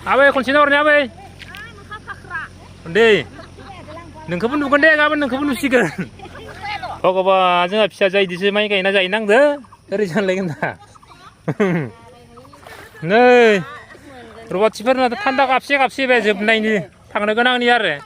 Abe konsen orangnya abe. Deh, nengkepun bukan deh, kapan nengkepun usikan. Pokoknya jangan bisa jadi di sini kayak nasi inang deh, dari jangan lagi dah. Nih, ruwet sih pernah tanda kapsi bejeb naik tangan kenang nih ya.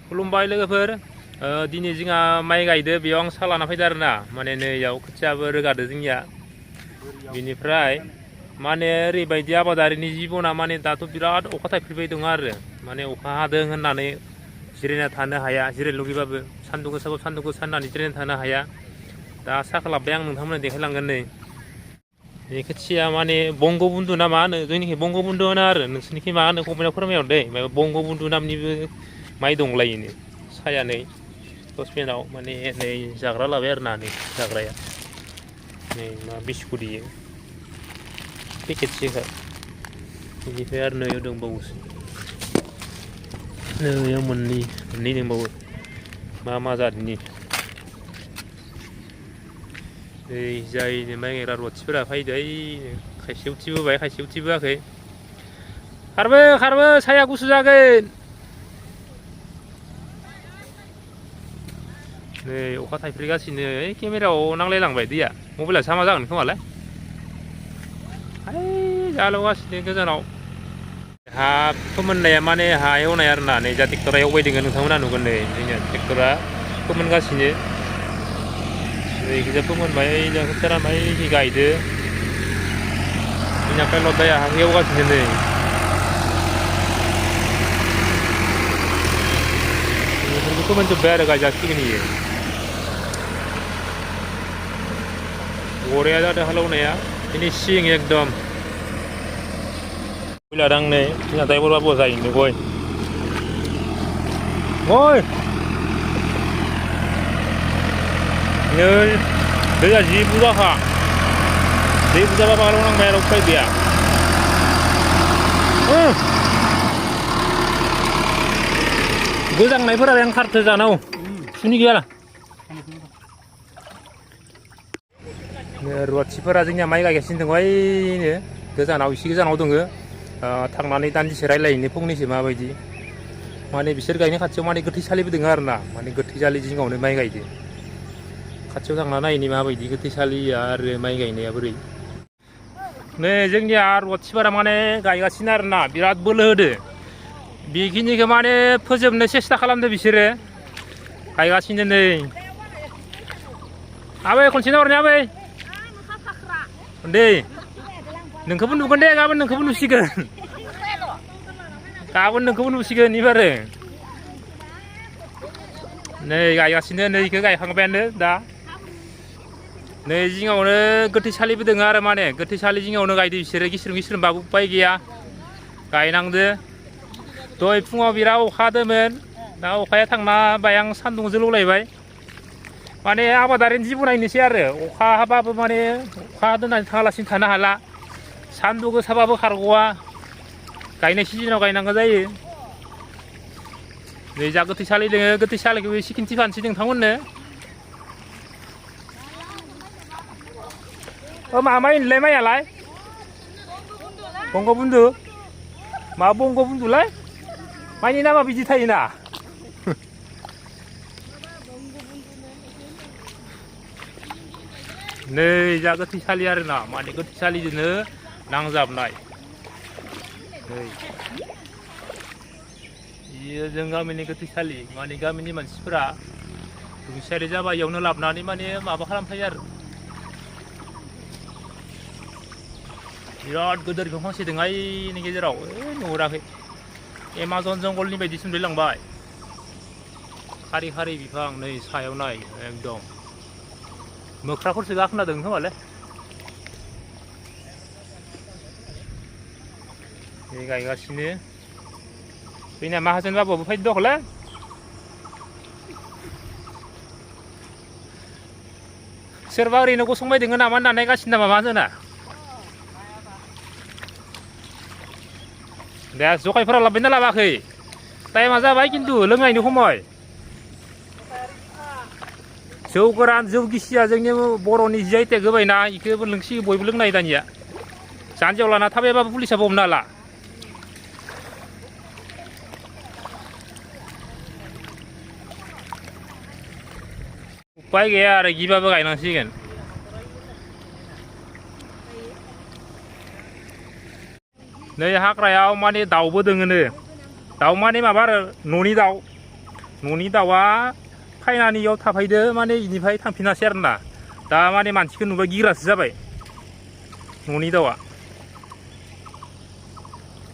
Belum bayar lagi dini jinga mai gaide biang salah nafi darna, mana nih ya kerja bergada jinga. Bini fry, mana ribai dia apa dari nih jibo mana datu birat, oka tapi ribai dengar, mana oka ada dengan nih. Jirena tanah haya, jiren logi babu, sandung ke sana nih jiren tanah haya. दा साखला बे आं नोंथांमोननो देखायलांगोन नै बे खोथिया माने बंग बन्धु ना मा होनो जोंनिखि बंग बन्धु होनो आरो नोंसोरनिखि मा होनो कमेन्टआव फोरमायहर दै बंग बन्धु नामनिबो माइ दंलायोनो साया नै ससपेनाव माने नै जाग्रा लाबाय आरो ना नै जाग्राया नै मा बिस्कुट इयो पेकेटसो बेनिफ्राय आरो नैयाव दंबावोसो नैयाव मोननै दंबावो मा जादनि जाय माइ गायग्रा रुवाथिफोरा फैदो खायसे उथिबोबाय खायसे उथिबोआखै खारबो साया गुसु जागोन नै अखा थाइफ्रिगासिनो केमेरायाव नांलायलांबाय दैया मबाइला सामा जागोन खोमालाय जालगासिनो गोजानाव हा फोमोननाया माने हा एवनाय आरो ना नै जा ट्रेक्टरा एवबाय दङ नोंथांमोना नुगोन नै जोंनिया ट्रेक्टरा फोमोनगासिनो इखिजा फोमोनबाय जों खोथिया रानबाय गायदो जोंना पाइलट दाया हा एवगासिनो नै बेफोरखौ फोमोनजोब्बाय आरो गायजासिगोन इयो बरिया जादों हालेवनाया फिनिशिं एकदम लादां नै जोंना ड्राइभार बाबुआ जाहैनो गय दैया जि बुरजाखा दै बुरजाबा हालेवनांबाय आरो उफाय गैया गोजांनायफोरा ओंखारथो जानांगौ सुनि गैया रुवाथिफोरा जोंनिया माइ गायगासिनो दङ ओइनो गोजानाव एसे गोजानाव दङ थांनानै दान्दिसे रायलायहैनो फंनैसो माबायदि माने बिसोर गायनाय खाथियाव माने गोथैसालिबो दङ आरो ना माने गोथैसालि जिङावनो माइ गायदो खाथियाव थांना नायनि माबायदि गोथैसालिया आरो माइ गायनाया बोरै नै जोंनिया रुवाथिफोरा माने गायगासिनो आरो ना बिराद बोलो होदो बेखिनिखौ माने फोजोबनो सेस्था खालामदो बिसोरो गायगासिनो नै आबै खनसे नाहरनाय आबै दे नोंखौबो नुगोन दे गाबोन नोंखौबो नुसिगोन गाबोन नोंखौबो नुसिगोन एबारो नै गायगासिनो नै इखौ गायखांबायानो दा नै जिङावनो गोथैसालिबो दङ आरो माने गोथैसालि जिङावनो गायदो बिसोरो गिस्रोम बाबु उपाय गैया गायनांदो दहाय फुङाव बिराद अखा हादोंमोन दा अखाया थांना बायां सान्दुं जोलौलायबाय माने आबादारिनि जिबन नायनोसै आरो अखा हाबाबो माने अखा दोननानै थाङालासिनो थानो हाला सान्दुं गोसाबाबो खारग'वा गायनाय सिजोनाव गायनांगौ जायो नै जा गोथैसालि दङ गोथैसालिखौ एसे खिन्थिफानोसै नोंथांमोननो मा माइ होनलाय माइयालाय बंग बन्धु मा बंग बन्धुलाय माइनि नामा बिदि थायोना नै जा गोथैसालि आरो ना माने गोथैसालिजोंनो नांजाबनाय नै बेयो जों गामिनि गोथैसालि माने गामिनि मानसिफोरा रुंसारि जाबा इयावनो लाबोनानै माने माबा खालामफायो आरो बिराद गोदोर बिफां फांसे दङ ओइनि गेजेराव नुहुराखै एमाजन जंगलनि बायदि सोमलायलांबाय खारि खारि बिफां नै सायाव नाय एकदम मोख्राफोरसो गाखोना दं खोमालै बे गायगासिनो जोंनिया माहाजोन बाबुआबो फैदो दखलै सोरबा ओरैनो गसंबाय दङ नामा होनना नायगासिनो नामा माहाजोना दे जखायफोरा लाबोना लाबाखै टाइमा जाबाय खिन्थु लोंनायनि समय जौ गोरान जौ गिसिया जोंनि बर'नि जि आइ टेग होबायना इखौबो लोंसिगोन बयबो लोंनाय दानिया जानजियाव लाना थाबायबाबो पुलिसाबो हमनो हाला उपाय गैया आरो गिबाबो गायनांसिगोन नै हाग्रायाव माने दाउबो दोङोनो दाउ माने माबा आरो न'नि दाउआ फायनानै इयाव थाफैदो माने इनिफ्राय थांफिनासै आरोना दा माने मानसिखौ नुबा गिग्रासो जाबाय न'नि दाउआ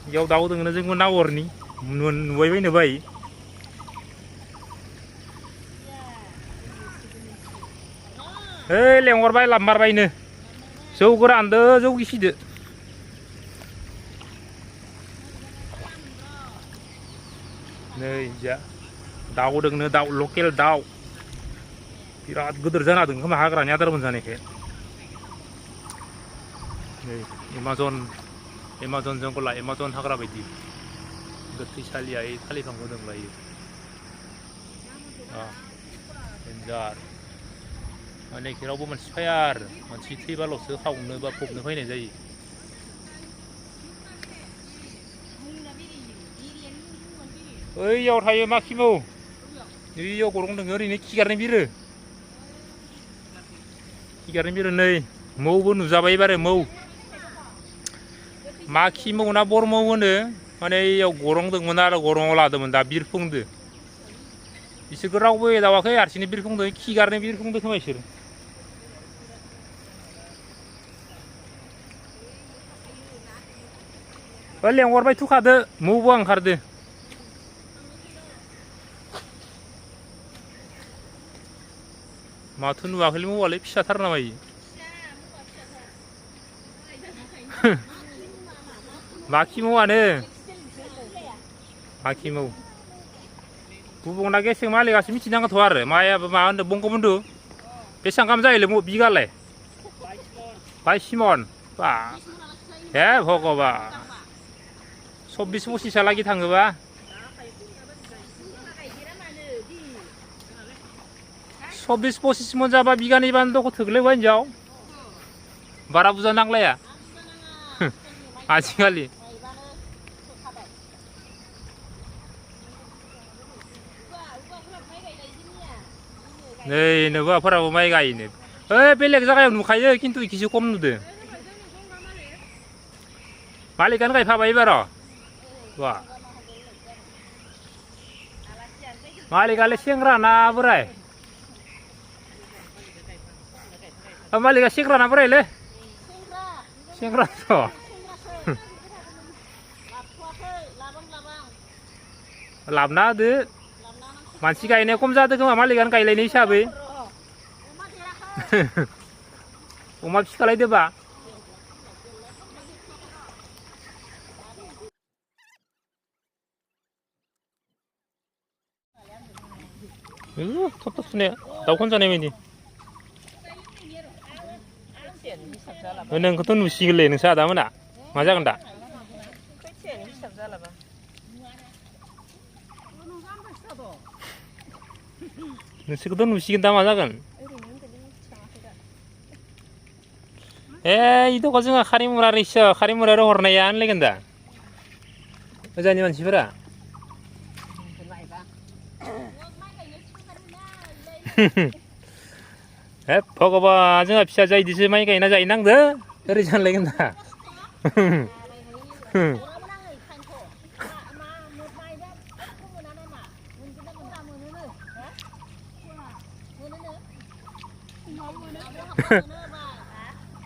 इयाव दाउ दोङोनो जोंबो नाहरनि नुबायबायनो बाय ओइ लेंहरबाय लाबमारबायनो जौ गोरानदो जौ गिसिदो नै जा दाउ दोंनो दाउ लकेल दाउ बिराद गिदिर जाना दं खोमा हाग्रानि आदार मोनजानायखाय नै एमाजन जंगला एमाजन हाग्रा बायदि गोथैसालिया थालिफांबो दंलायो डेन्जार माने रावबो मानसि फैया आरो मानसि थैबाल'सो खावनो बा फबनो फैनाय जायो ओइयाव थायो माखिमौ ओइयाव गरं दङ ओरैनो खिगारनाय बिरो नै मौबो नुजाबाय बारो मौ माखिमौ ना बरमौ होनो माने इयाव गरं दंमोन आरो गरङाव लादोंमोन दा बिरफुंदो बिसोरखौ रावबो एदावाखै हारसिंनो बिरफुंदो खिगारनाय बिरफुंदो खोमा इसोर लेंहरबाय थुखादो मौबो ओंखारदो माथो नुवाखैलै मौआलाय फिसाथार नामा इयो माखिमौआनो माखिमौ गुबुंना गेसें मालिकआसो मिथिनांगौथ' आरो मायाबो मा होनदों बंगबन्धु बेसेबां गाहाम जायोलै बिगालाय 22 मन बा हे भगबान 24-25 लागि थाङोबा सब्बिस 25 मन जाबा बिगानै बानो दख थोगलैबाय हिनजाव बारा बुरजा नांलाया आजिखालि नै नोबोफोराबो माइ गायनो ओइ बेलेग जायगायाव नुखायो खिन्थु इखिसो खम नुदो मालिकानो गायफाबाय एबार बा मालिकालाय सेंग्रा ना बोराय मालिका सेंग्रा ना बोरायलै सेंग्राथ' लाबना होदो मानसि गायनाया खम जादों खोमा मालिकानो गायलायनाय हिसाबै अमा फिखालायदोबा थब सुनाया दाउखौनो जानाय बायदि नोंखौथ' नुसिगोनलै नोंसो आदामोना मा जागोन दा नोंसोरखौथ' नुसिगोन दा मा जागोन इ दख जोंहा खारिमुरा हरनाया होनलायगोन दा ओजानि मानसिफोरा हे भगबान जोंहा फिसाजोआ इदिसो माइ गायना जायो नांदो ओरै सानलायगोन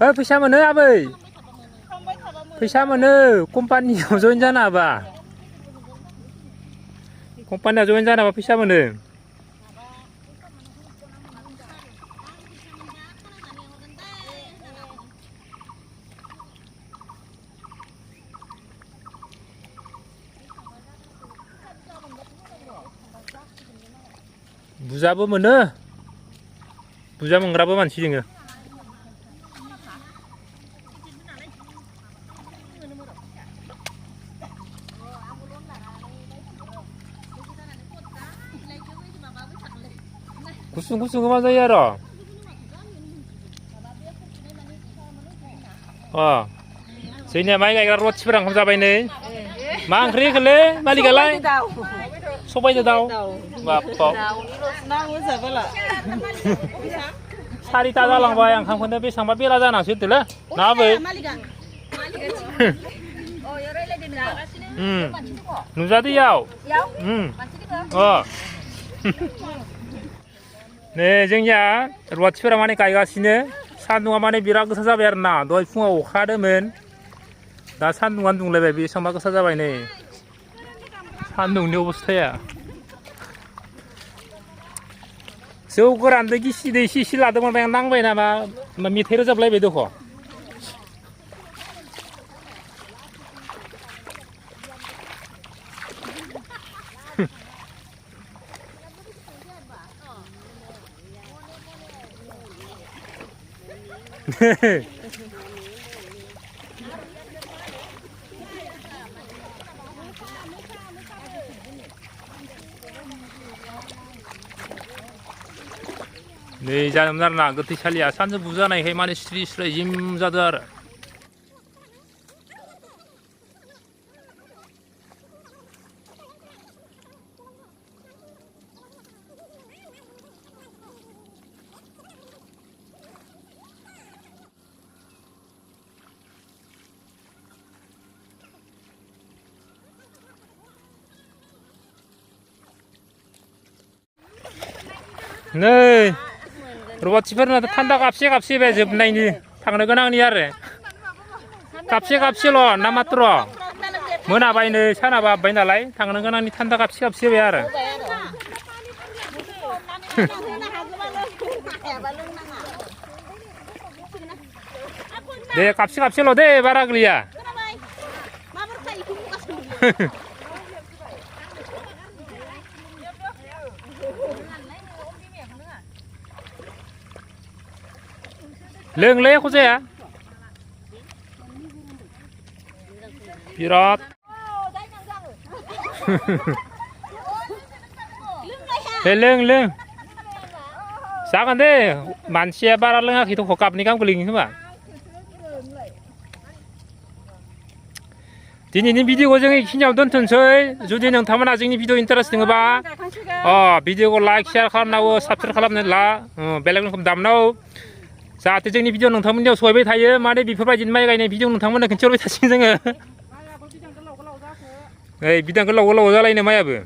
दा फैसा मोनो आबै फैसा मोनो कम्पानियाव जइन जानो हाबा कम्पानियाव जइन जानो हाबा फैसा मोनो बुजाबो मोनो बुजा मोनग्राबो मानसि दोङो गुसुं गुसुं मा जायो आरो जोंनिया माइ गायग्रा रुवाथिफोरा ओंखाम जाबाय नै मा ओंख्रि होखोलै मालिकालाय सबायजों दाउ बाप्पा सारिता जालांबाय ओंखामखौनो बेसेबांबा बेला जानासो होदोलै ना आबै नुजादैयाव नै जोंनिया रुवाथिफोरा माने गायगासिनो सान्दुंआ माने बिराद गोसा जाबाय आरो ना दहाय फुङाव अखा हादोंमोन दा सान्दुंआनो दुंलायबाय बेसेबांबा गोसा जाबाय नै सान्दुंनि अबस्थाया जौ गोरानदो गिसि दै इसे इसे लादोंमोन आं नांबाय नामा मेथाइ रोजाबलायबाय दख' नै जादोंमोन आरो ना गोथैसालिया सानजौफु जानायखाय माने स्रि स्राय जिम जादों आरो नै रुवाथिफोरना थान्दा कापसे कापसे बे जोबनायनि थांनो गोनांनि आरो कापसे कापसेल' ना मात्र मोनाबाय नै सानाबो हाबबाय नालाय थांनो गोनांनि थान्दा कापसे कापसे होबाय आरो दे कापसे कापसेल' दे बारा गैया लोंलै एख' जाया बिराद दे लों लों जागोन दे मानसिया बारा लोङाखैथ' कापनि गाहाम गोलैगोन खोमा दिनैनि भिडिअखौ जों बेखिनियाव दोनथ'नोसै जुदि नोंथांमोना जोंनि भिडिअ इन्टारेस्ट दङबा भिडिअखौ लाइक शेयार खालामनांगौ साबस्क्राइब खालामनानै ला बेलेग रोखोम दामनांगौ जाहाथे जोंनि भिडिअ नोंथांमोननियाव सहैबाय थायो माने बेफोरबायदिनो माइ गायनाय भिडिअ नोंथांमोननो खिन्थिहरबाय थासिगोन जोङो ओइ बिदां गोलाव गोलाव जालायनो माइयाबो